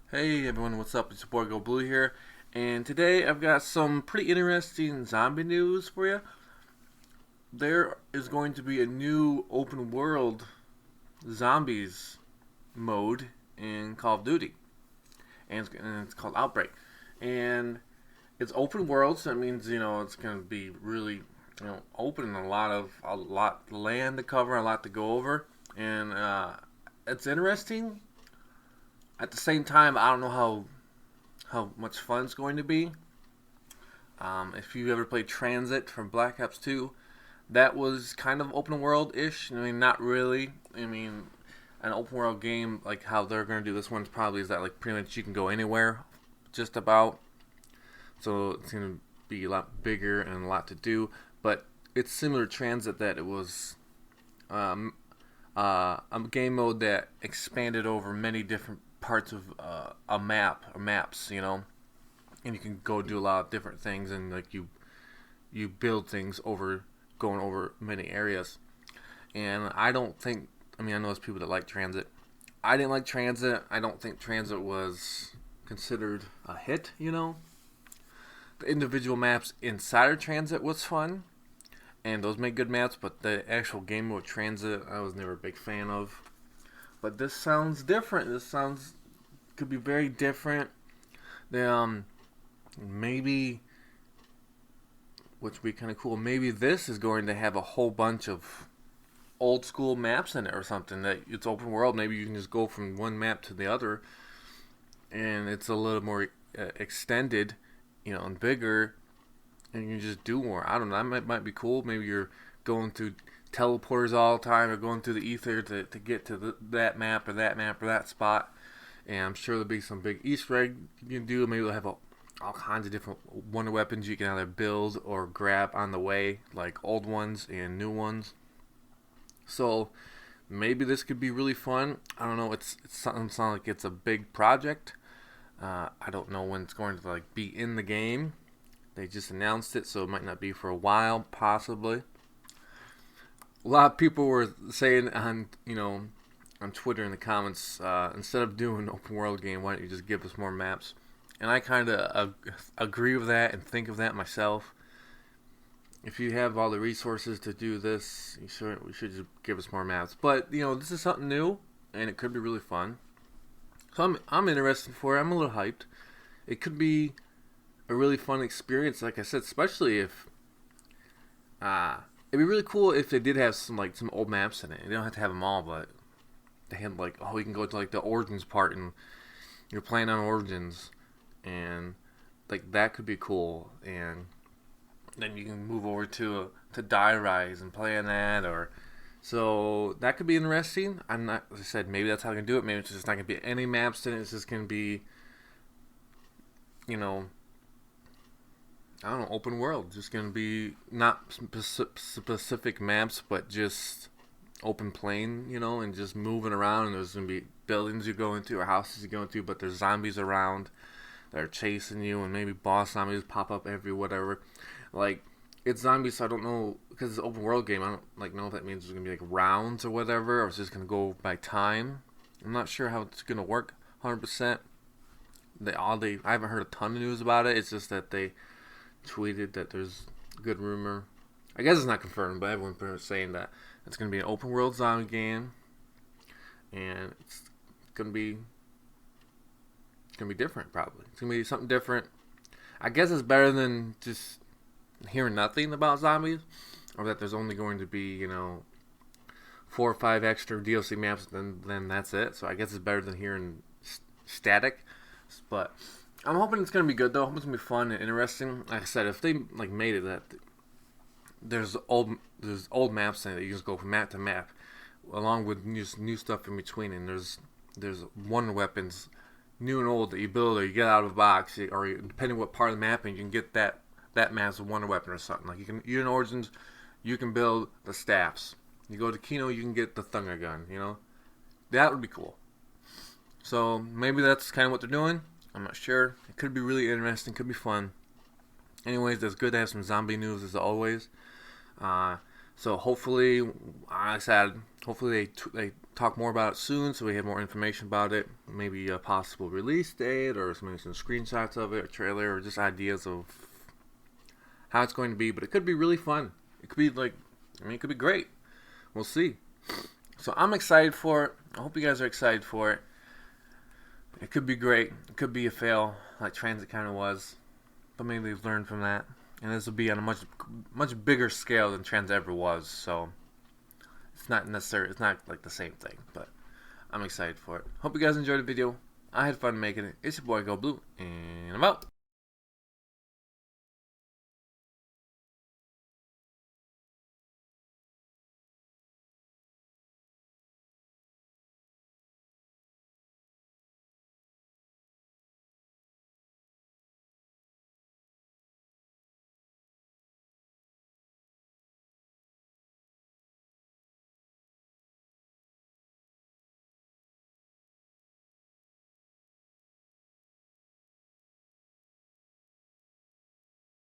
Hey everyone, what's up? It's your boy GoBlue here, and today I've got some pretty interesting zombie news for you. There is going to be a new open world zombies mode in Call of Duty, and it's called Outbreak. And it's open world, so that means it's going to be really open, and a lot land to cover, a lot to go over, and it's interesting. At the same time, I don't know how much fun it's going to be. If you ever played Transit from Black Ops 2, that was kind of open world ish. I mean, not really. I mean, an open world game like how they're going to do this one probably is that like pretty much you can go anywhere, just about. So it's going to be a lot bigger and a lot to do. But it's similar to Transit that it was um, a game mode that expanded over many different parts of a map or maps, and you can go do a lot of different things, and like you build things over going over many areas. And I don't think, I mean, I know there's people that like Transit. I didn't like Transit. I don't think Transit was considered a hit. The individual maps inside of Transit was fun, and those make good maps. But the actual game mode Transit, I was never a big fan of. But this sounds different. This sounds could be very different. The maybe, which would be kind of cool. Maybe this is going to have a whole bunch of old school maps in it or something. That it's open world. Maybe you can just go from one map to the other, and it's a little more extended, and bigger, and you can just do more. I don't know. That might be cool. Maybe you're going through teleporters all the time, or going through the ether to get to that map or that map or that spot. And I'm sure there'll be some big Easter egg you can do. Maybe they'll have all kinds of different wonder weapons you can either build or grab on the way, like old ones and new ones. So maybe this could be really fun. I don't know. It's something sound like it's a big project. I don't know when it's going to like be in the game. They just announced it, so it might not be for a while, possibly. A lot of people were saying on Twitter in the comments, instead of doing an open world game, why don't you just give us more maps? And I kind of agree with that and think of that myself. If you have all the resources to do this, we should just give us more maps. But this is something new, and it could be really fun. So I'm interested for it. I'm a little hyped. It could be a really fun experience, like I said, especially if it'd be really cool if they did have some old maps in it. They don't have to have them all, but they had like, oh, you can go to like the Origins part, and you're playing on Origins, and like that could be cool. And then you can move over to Die Rise and play on that, or so that could be interesting. I'm not, as I said, maybe that's how I can do it. Maybe it's just not gonna be any maps in it. It's just gonna be, you know, I don't know, open world. Just gonna be not specific maps, but just open plain, and just moving around. And there's gonna be buildings you go into or houses you go into, but there's zombies around that are chasing you, and maybe boss zombies pop up every whatever. Like, it's zombies, so I don't know, because it's an open world game. I don't like know if that means there's gonna be like rounds or whatever, or it's just gonna go by time. I'm not sure how it's gonna work 100%. I haven't heard a ton of news about it. It's just that they tweeted that there's good rumor. I guess it's not confirmed, but everyone's saying that it's going to be an open world zombie game, and it's going to be different. Probably it's going to be something different. I guess it's better than just hearing nothing about zombies, or that there's only going to be 4 or 5 extra DLC maps. Then that's it. So I guess it's better than hearing static. But I'm hoping it's gonna be good though. I hope it's gonna be fun and interesting. Like I said, if they like made it that there's old maps in it that you just go from map to map, along with new stuff in between, and there's wonder weapons, new and old, that you build or you get out of a box, or depending what part of the map, and you can get that map's a wonder weapon or something. Like you're in Origins, you can build the staffs. You go to Kino, you can get the thunder gun. That would be cool. So maybe that's kind of what they're doing. I'm not sure. It could be really interesting. Could be fun. Anyways, it's good to have some zombie news as always. So hopefully, like I said, hopefully talk more about it soon, so we have more information about it. Maybe a possible release date, or maybe some screenshots of it, or trailer, or just ideas of how it's going to be. But it could be really fun. It could be it could be great. We'll see. So I'm excited for it. I hope you guys are excited for it. It could be great. It could be a fail, like Transit kind of was. But maybe they've learned from that. And this will be on a much bigger scale than Transit ever was. So it's not like the same thing. But I'm excited for it. Hope you guys enjoyed the video. I had fun making it. It's your boy GoBlue, and I'm out.